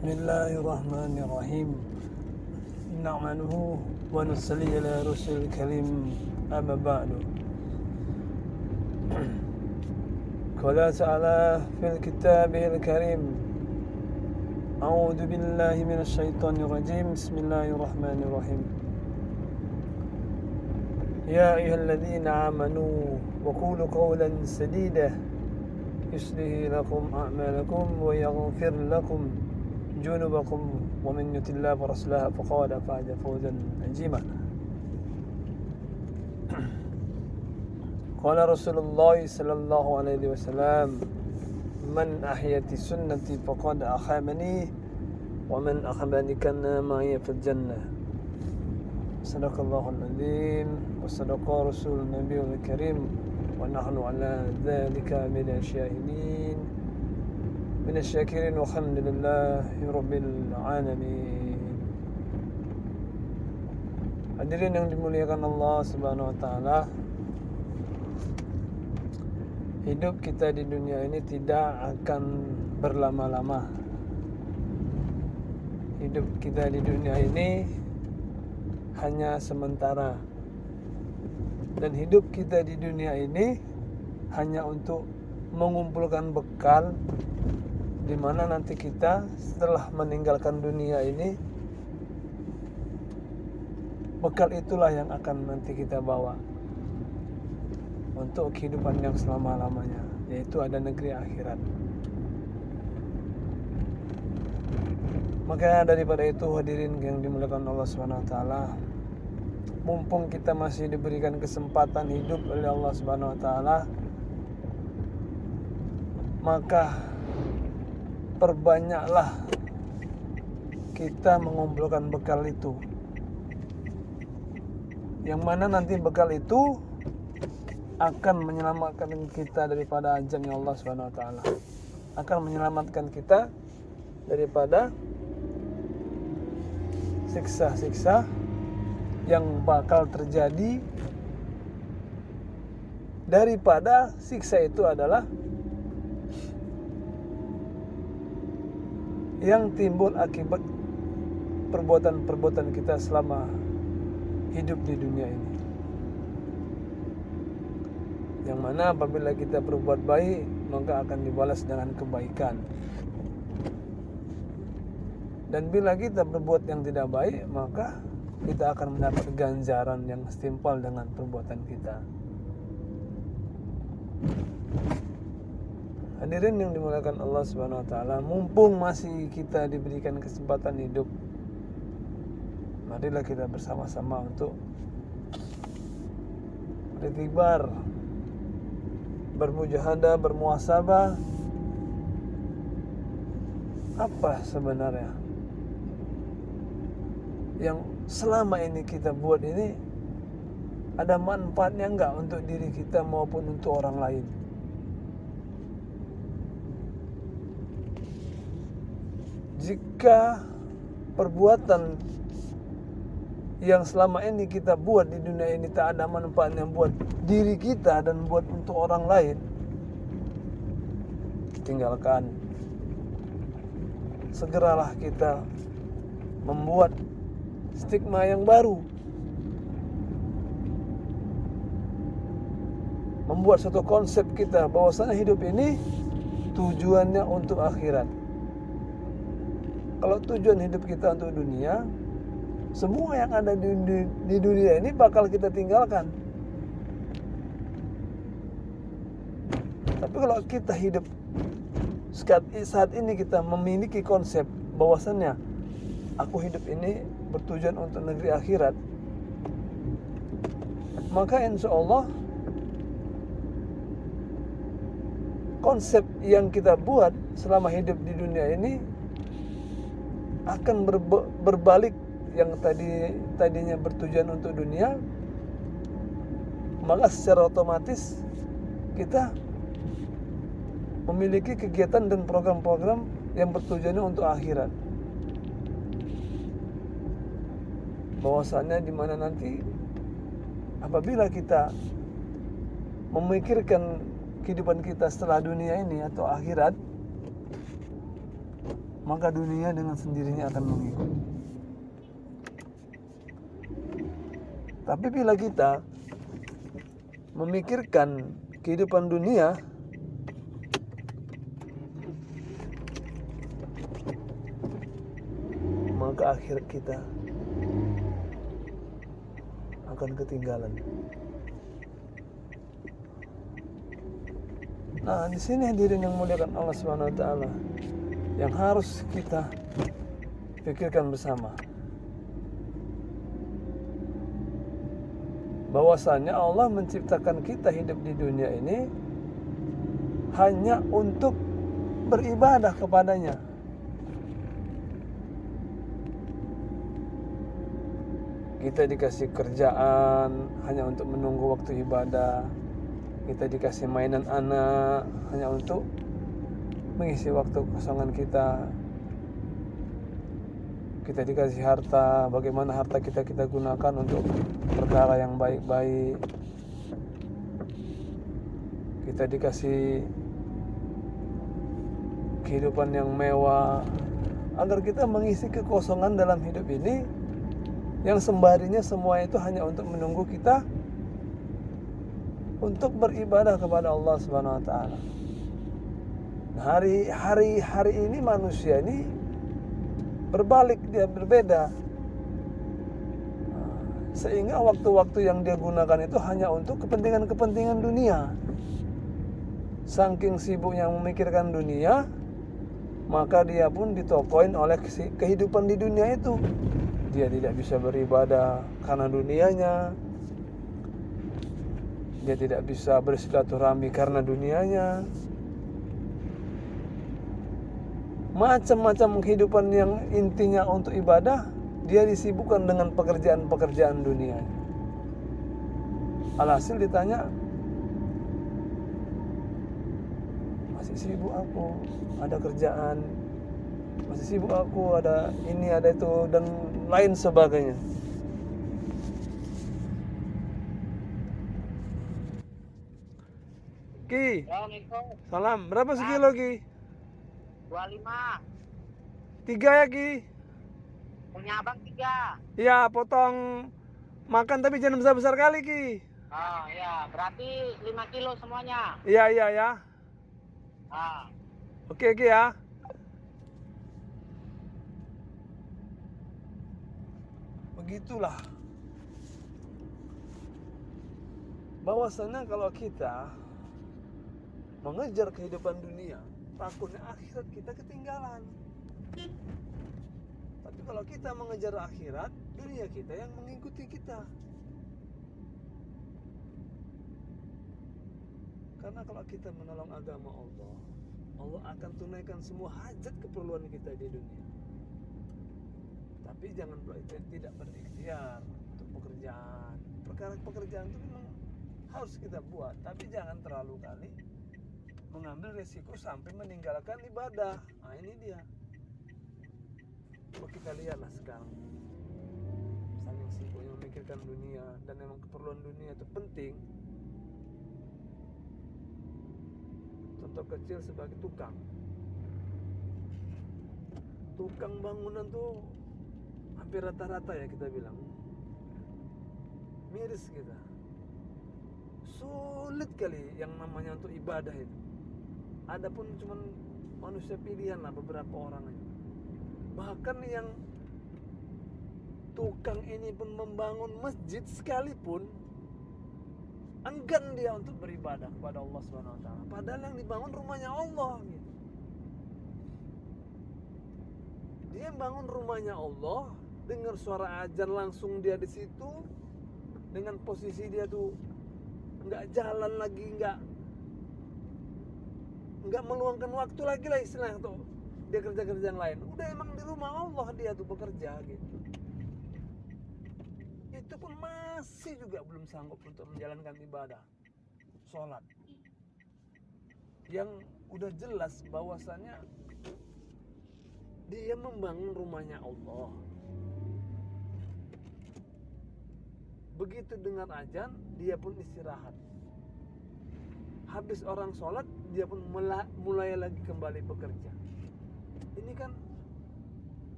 Bismillahirrahmanirrahim. Na'manuhu wa nusalli ala rasul karim amma ba'du. Qala ta'ala fil kitabil karim. A'udzu billahi minasy syaithanir rajim. Bismillahirrahmanirrahim. Ya ayyuhalladzina amanu wa qulu qawlan sadida yuslih lakum a'malakum wa yaghfir lakum جنوبكم ومن يطع الله ورسوله فقد فاز فوزا عظيما. قال رسول الله صلى الله عليه وسلم من أحيا سنتي فقد أحبني ومن أحبني كان معي في الجنة. صدق الله العظيم وصدق رسول النبي الكريم ونحن على ذلك من الشاهدين minasyakirin walhamdulillahi rabbil alamin. Hadirin yang dimuliakan Allah Subhanahu wa taala, hidup kita di dunia ini tidak akan berlama-lama. Hidup kita di dunia ini hanya sementara. Dan hidup kita di dunia ini hanya untuk mengumpulkan bekal di mana nanti kita setelah meninggalkan dunia ini, bekal itulah yang akan nanti kita bawa untuk kehidupan yang selama-lamanya, yaitu ada negeri akhirat. Maka daripada itu, hadirin yang dimuliakan Allah Subhanahu wa taala, mumpung kita masih diberikan kesempatan hidup oleh Allah Subhanahu wa taala, maka perbanyaklah kita mengumpulkan bekal itu, yang mana nanti bekal itu akan menyelamatkan kita daripada azabnya Allah Subhanahu wa taala, akan menyelamatkan kita daripada siksa-siksa yang bakal terjadi. Daripada siksa itu adalah yang timbul akibat perbuatan-perbuatan kita selama hidup di dunia ini. Yang mana apabila kita berbuat baik, maka akan dibalas dengan kebaikan. Dan bila kita berbuat yang tidak baik, maka kita akan mendapat ganjaran yang setimpal dengan perbuatan kita. Hadirin yang dimuliakan Allah Subhanahu wa taala, mumpung masih kita diberikan kesempatan hidup, marilah kita bersama-sama untuk beriktibar, bermujahadah, bermuhasabah. Apa sebenarnya yang selama ini kita buat ini, ada manfaatnya enggak untuk diri kita maupun untuk orang lain? Jika perbuatan yang selama ini kita buat di dunia ini tak ada manfaatnya buat diri kita dan buat untuk orang lain, tinggalkan. Segeralah kita membuat stigma yang baru, membuat satu konsep kita bahwasanya hidup ini tujuannya untuk akhirat. Kalau tujuan hidup kita untuk dunia, semua yang ada di dunia ini bakal kita tinggalkan. Tapi kalau kita hidup saat ini, kita memiliki konsep bahwasannya aku hidup ini bertujuan untuk negeri akhirat, maka insya Allah konsep yang kita buat selama hidup di dunia ini akan berbalik. Yang tadinya bertujuan untuk dunia, maka secara otomatis kita memiliki kegiatan dan program-program yang bertujuannya untuk akhirat. Bahwasannya di mana nanti apabila kita memikirkan kehidupan kita setelah dunia ini atau akhirat, maka dunia dengan sendirinya akan mengikut. Tapi bila kita memikirkan kehidupan dunia, maka akhirat kita akan ketinggalan. Nah, di sini hadirin yang muliakan Allah Subhanahu wa taala, yang harus kita pikirkan bersama. Bahwasanya Allah menciptakan kita hidup di dunia ini hanya untuk beribadah kepadanya. Kita dikasih kerjaan hanya untuk menunggu waktu ibadah. Kita dikasih mainan anak hanya untuk mengisi waktu kosongan kita. Kita dikasih harta, bagaimana harta kita gunakan untuk perkara yang baik-baik. Kita dikasih kehidupan yang mewah agar kita mengisi kekosongan dalam hidup ini, yang sembarinya semua itu hanya untuk menunggu kita untuk beribadah kepada Allah Subhanahu wa taala. Hari ini manusia ini berbalik, dia berbeda. Sehingga waktu-waktu yang dia gunakan itu hanya untuk kepentingan-kepentingan dunia. Saking sibuknya memikirkan dunia, maka dia pun ditokoin oleh kehidupan di dunia itu. Dia tidak bisa beribadah karena dunianya. Dia tidak bisa bersilaturahmi karena dunianya. Macam-macam kehidupan yang intinya untuk ibadah, dia disibukkan dengan pekerjaan-pekerjaan dunia. Alhasil ditanya, masih sibuk aku, ada kerjaan, masih sibuk aku, ada ini, ada itu, dan lain sebagainya. Ki, salam. Berapa sekilo Ki? 25. 3 ya Ki? Punya abang 3. Iya, potong makan tapi jangan besar-besar kali Ki. Oh ya, berarti 5 kilo semuanya. Iya ya. Ah. Oke Ki ya. Begitulah. Bahwasanya kalau kita mengejar kehidupan dunia, takutnya akhirat kita ketinggalan. Tapi kalau kita mengejar akhirat, dunia kita yang mengikuti kita. Karena kalau kita menolong agama Allah, Allah akan tunaikan semua hajat keperluan kita di dunia. Tapi jangan tidak berikhtiar untuk pekerjaan. Perkara pekerjaan itu memang harus kita buat, tapi jangan terlalu kali mengambil resiko sampai meninggalkan ibadah. Nah ini dia. Coba kita lihatlah sekarang. Saking sibuknya memikirkan dunia, dan memang keperluan dunia itu penting. Contoh kecil sebagai tukang. Tukang bangunan tuh hampir rata-rata ya kita bilang. Miris kita. Sulit kali yang namanya untuk ibadah itu. Adapun cuman manusia pilihan lah, beberapa orang aja. Bahkan yang tukang ini pun membangun masjid sekalipun, enggan dia untuk beribadah kepada Allah Subhanahu wa taala. Padahal yang dibangun rumahnya Allah gitu. Dia bangun rumahnya Allah, dengar suara azan langsung dia di situ, dengan posisi dia tuh enggak jalan lagi, enggak meluangkan waktu lagi lah istilahnya tuh. Dia kerja-kerja yang lain. Udah emang di rumah Allah dia tuh bekerja gitu. Itu pun masih juga belum sanggup untuk menjalankan ibadah, sholat. Yang udah jelas bahwasannya dia membangun rumahnya Allah. Begitu dengar azan, dia pun istirahat. Habis orang sholat, dia pun mulai lagi kembali bekerja. Ini kan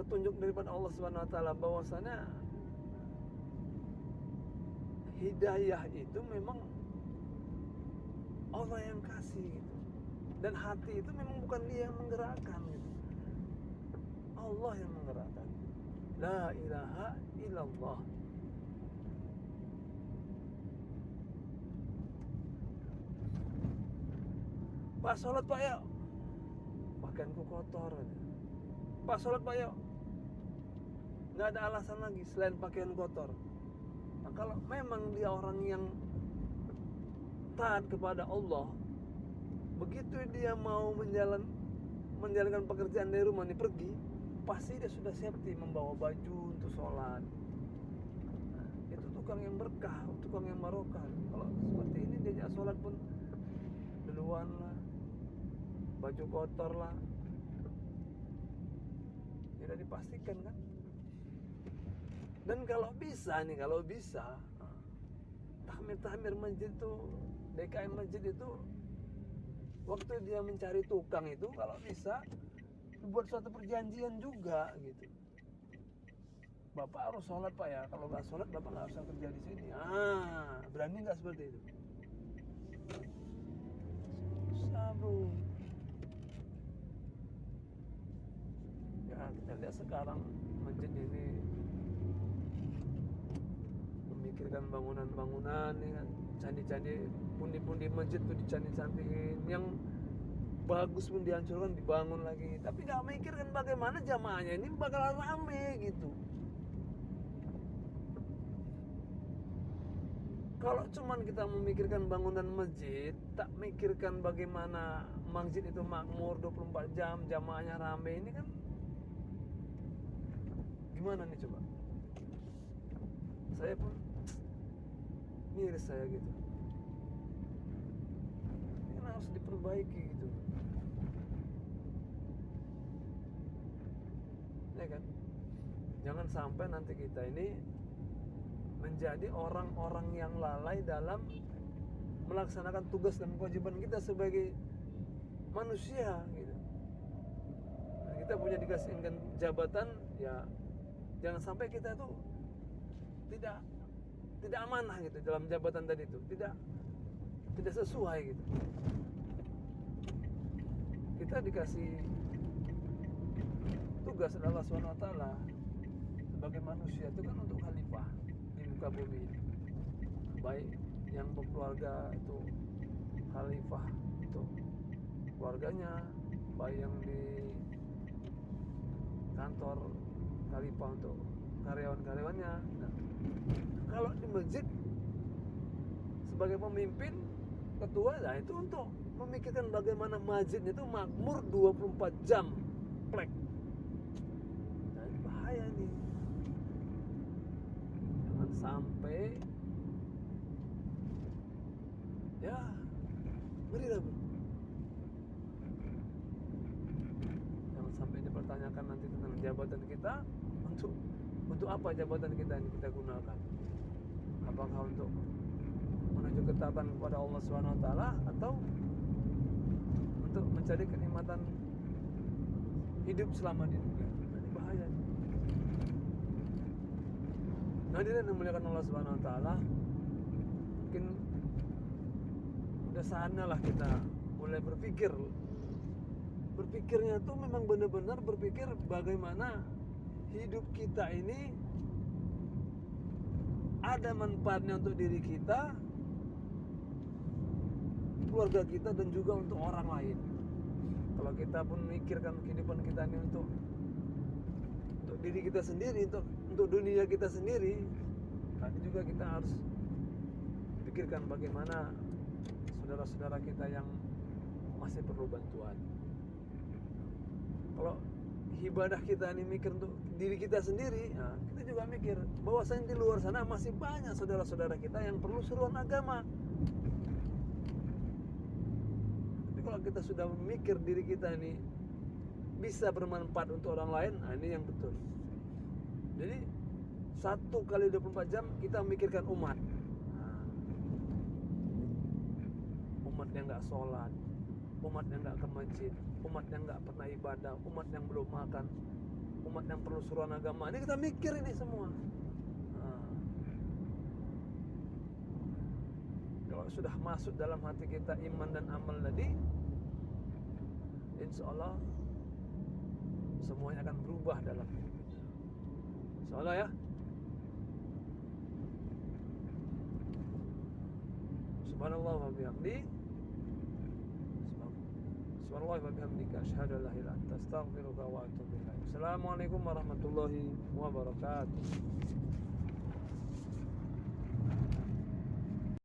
petunjuk daripada Allah Subhanahu wa taala bahwasanya hidayah itu memang Allah yang kasih gitu. Dan hati itu memang bukan dia yang menggerakkan gitu. Allah yang menggerakkan. La ilaha illallah. Pak sholat Pak ya, pakaianku kotor. Pak sholat Pak ya, nggak ada alasan lagi selain pakaian kotor. Nah, kalau memang dia orang yang taat kepada Allah, begitu dia mau menjalankan pekerjaan dari rumah ini pergi, pasti dia sudah safety membawa baju untuk sholat. Nah, itu tukang yang berkah, tukang yang barokah. Kalau seperti ini diajak sholat pun duluan lah, baju kotor lah, tidak dipastikan kan. Dan kalau bisa tahmir masjid itu, DKM masjid itu, waktu dia mencari tukang itu, kalau bisa buat suatu perjanjian juga gitu. Bapak harus sholat Pak ya, kalau nggak sholat Bapak nggak usah kerja di sini. Berani nggak seperti itu? Susah bro. Ya kita lihat sekarang masjid ini memikirkan bangunan-bangunan ya kan, candi-candi, pundi-pundi masjid tuh dicandi-candiin, yang bagus pun dihancurkan, dibangun lagi, tapi nggak mikirkan bagaimana jamaahnya ini bakal rame gitu. Kalau cuman kita memikirkan bangunan masjid, tak mikirkan bagaimana masjid itu makmur 24 jam, jamaahnya rame, ini kan gimana nih coba? Saya pun miris saya gitu. Ini kan harus diperbaiki gitu. Ya kan? Jangan sampai nanti kita ini menjadi orang-orang yang lalai dalam melaksanakan tugas dan kewajiban kita sebagai manusia gitu. Nah, kita punya dikasihkan jabatan, ya jangan sampai kita tuh tidak amanah gitu dalam jabatan tadi itu, tidak sesuai gitu. Kita dikasih tugas oleh Allah Subhanahu wa taala sebagai manusia itu kan untuk khalifah di muka bumi. Baik yang berkeluarga itu khalifah untuk keluarganya, baik yang di kantor khalifah untuk karyawan-karyawannya. Nah, kalau di masjid sebagai pemimpin, ketua, nah itu untuk memikirkan bagaimana masjidnya itu makmur 24 jam plek. Nah ini bahaya nih, jangan sampai ya ngeri lah bro. Jangan sampai dipertanyakan nanti tentang jabatan kita, untuk apa jabatan kita ini kita gunakan? Apakah untuk menuju ketaatan kepada Allah Subhanahu wa taala atau untuk mencari kenikmatan hidup selama di dunia? Ini bahaya. Hadirin yang dimuliakan Allah Subhanahu wa taala, mungkin udah sanalah kita mulai berpikir. Berpikirnya tuh memang benar-benar berpikir bagaimana hidup kita ini ada manfaatnya untuk diri kita, keluarga kita, dan juga untuk orang lain. Kalau kita pun memikirkan kehidupan kita ini untuk diri kita sendiri, untuk dunia kita sendiri, nanti juga kita harus pikirkan bagaimana saudara-saudara kita yang masih perlu bantuan. Kalau ibadah kita ini mikir untuk diri kita sendiri, nah, kita juga mikir bahwasanya di luar sana masih banyak saudara-saudara kita yang perlu seruan agama. Tapi kalau kita sudah memikir diri kita ini bisa bermanfaat untuk orang lain, nah ini yang betul. Jadi 1 kali 24 jam kita memikirkan umat. Nah, umat yang nggak sholat, umat yang nggak ke masjid, umat yang nggak pernah ibadah, umat yang belum makan. umat yang perlu suruhan agama. Ini kita mikir ini semua. Kalau sudah masuk dalam hati kita iman dan amal tadi, insya Allah semuanya akan berubah dalam hidup kita. Insya Allah ya. Subhanallah wa bihamdi. Subhanallah wa bihamdika asyhadu an la ilaha illa anta astaghfiruka wa atubu ilaik. Assalamualaikum warahmatullahi wabarakatuh.